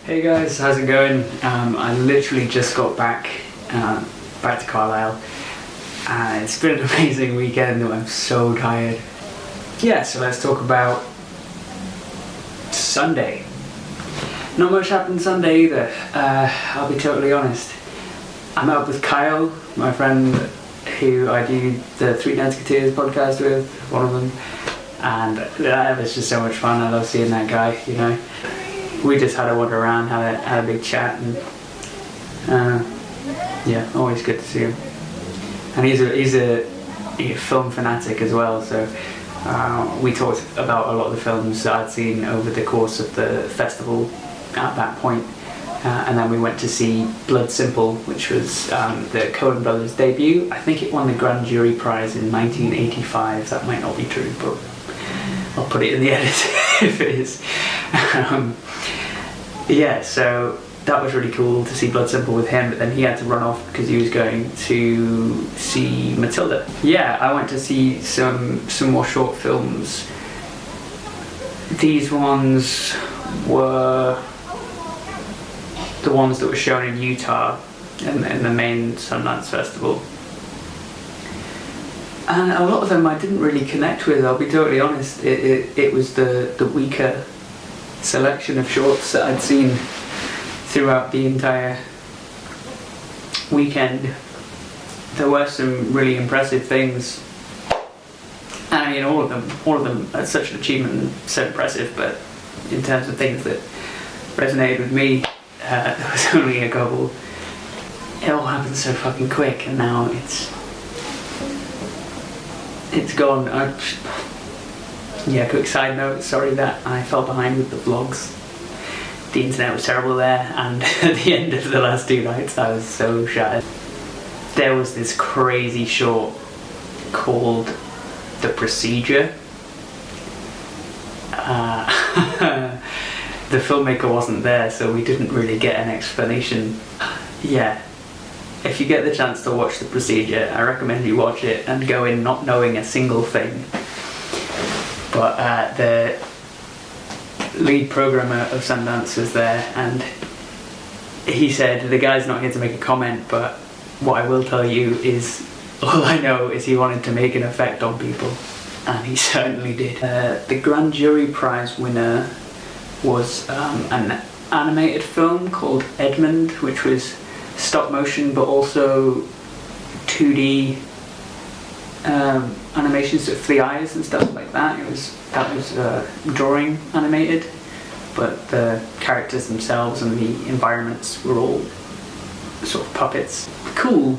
Hey guys, how's it going? I literally just got back to Carlisle, and it's been an amazing weekend. I'm so tired. Yeah, so let's talk about Sunday. Not much happened Sunday either. I'll be totally honest. I met up with Kyle, my friend who I do the Three Danceketeers podcast with, one of them, and that was just so much fun. I love seeing that guy, you know. We just had a wander around, had a big chat, and yeah, always good to see him. And he's a film fanatic as well, so we talked about a lot of the films that I'd seen over the course of the festival at that point. And then we went to see Blood Simple, which was the Coen brothers' debut. I think it won the Grand Jury Prize in 1985. That might not be true, but I'll put it in the edit if it is. Yeah, so that was really cool to see Blood Simple with him, but then he had to run off because he was going to see Matilda. Yeah, I went to see some more short films. These ones were the ones that were shown in Utah in the main Sundance Festival. And a lot of them I didn't really connect with, I'll be totally honest. It was the weaker selection of shorts that I'd seen throughout the entire weekend. There were some really impressive things, and I mean all of them are such an achievement and so impressive, but in terms of things that resonated with me, there was only a couple. It all happened so fucking quick, and now it's gone. Yeah, quick side note, sorry that I fell behind with the vlogs. The internet was terrible there, and at the end of the last 2 nights I was so shattered. There was this crazy short called The Procedure. The filmmaker wasn't there, so we didn't really get an explanation. Yeah, if you get the chance to watch The Procedure, I recommend you watch it and go in not knowing a single thing. But the lead programmer of Sundance was there, and he said, the guy's not here to make a comment, but what I will tell you is, all I know is he wanted to make an effect on people, and he certainly did. The Grand Jury Prize winner was an animated film called Edmund, which was stop motion but also 2D animations of the eyes and stuff like that. That was drawing animated, but the characters themselves and the environments were all sort of puppets. Cool,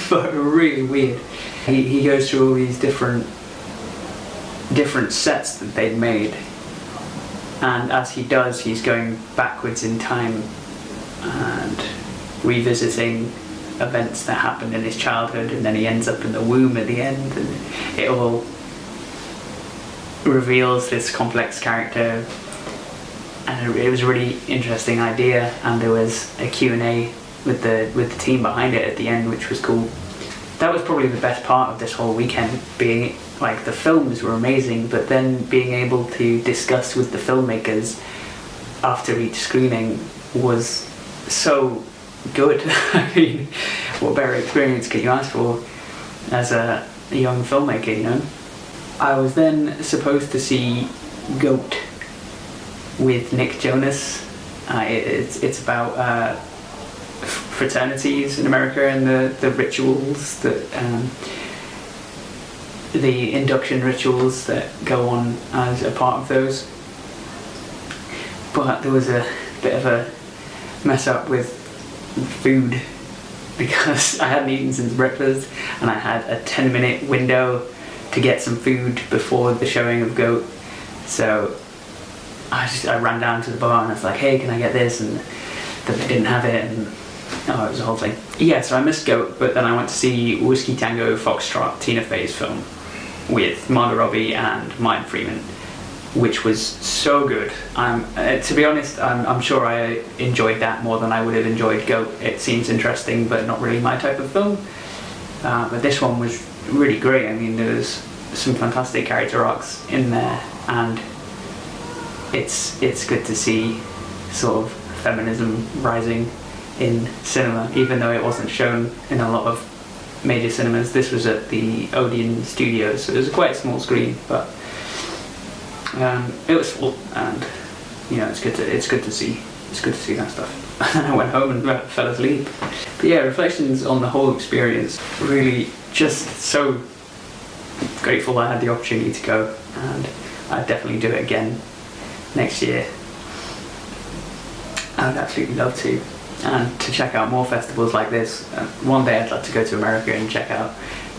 but really weird. He goes through all these different sets that they'd made, and as he does, he's going backwards in time and revisiting events that happened in his childhood, and then he ends up in the womb at the end, and it all reveals this complex character. And it was a really interesting idea, and there was a Q&A with the team behind it at the end, which was cool. That was probably the best part of this whole weekend, being like the films were amazing, but then being able to discuss with the filmmakers after each screening was so good. I mean, what better experience could you ask for as a young filmmaker, you know? I was then supposed to see Goat with Nick Jonas. It's about fraternities in America and the rituals that the induction rituals that go on as a part of those. But there was a bit of a mess up with food, because I hadn't eaten since breakfast, and I had a 10-minute window to get some food before the showing of Goat. So I ran down to the bar and I was like, hey, can I get this? And then they didn't have it, and it was a whole thing. Yeah, so I missed Goat, but then I went to see Whiskey Tango Foxtrot, Tina Fey's film, with Margot Robbie and Martin Freeman, which was so good. To be honest, I'm sure I enjoyed that more than I would have enjoyed Goat. It seems interesting, but not really my type of film. But this one was really great. I mean, there was some fantastic character arcs in there, and it's good to see sort of feminism rising in cinema, even though it wasn't shown in a lot of major cinemas. This was at the Odeon Studios, so it was a quite small screen, but it was full, and you know, it's good to see that stuff. And I went home and fell asleep. But yeah, reflections on the whole experience. Really, just so grateful I had the opportunity to go, and I'd definitely do it again next year. I would absolutely love to, and to check out more festivals like this. One day I'd love to go to America and check out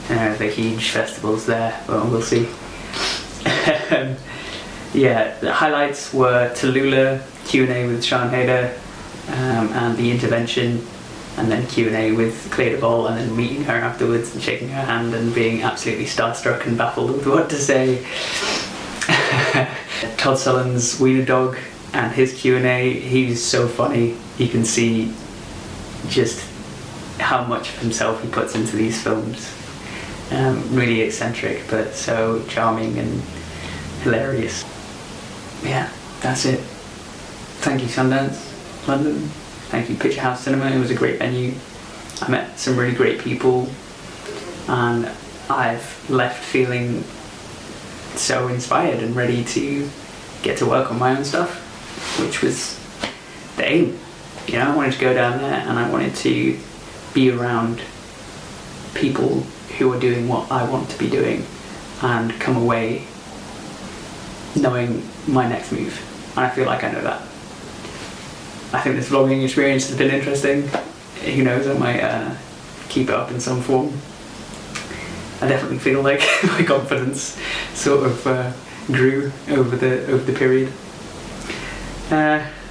the huge festivals there, but we'll see. Yeah, the highlights were Tallulah, Q&A with Sian Heder, and The Intervention, and then Q&A with Clé de Vol, and then meeting her afterwards and shaking her hand and being absolutely starstruck and baffled with what to say. Todd Sullivan's Wiener Dog and his Q&A, he's so funny. You can see just how much of himself he puts into these films. Really eccentric, but so charming and hilarious. Yeah, that's it. Thank you, Sundance London. Thank you, Picture House Cinema. It was a great venue. I met some really great people, and I've left feeling so inspired and ready to get to work on my own stuff, which was the aim. You know, I wanted to go down there and I wanted to be around people who are doing what I want to be doing and come away knowing my next move. And I feel like I know that. I think this vlogging experience has been interesting. Who knows, I might keep it up in some form. I definitely feel like my confidence sort of grew over the period.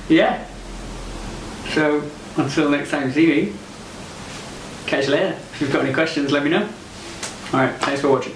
Yeah. So until next time you see me, catch you later. If you've got any questions, let me know. Alright, thanks for watching.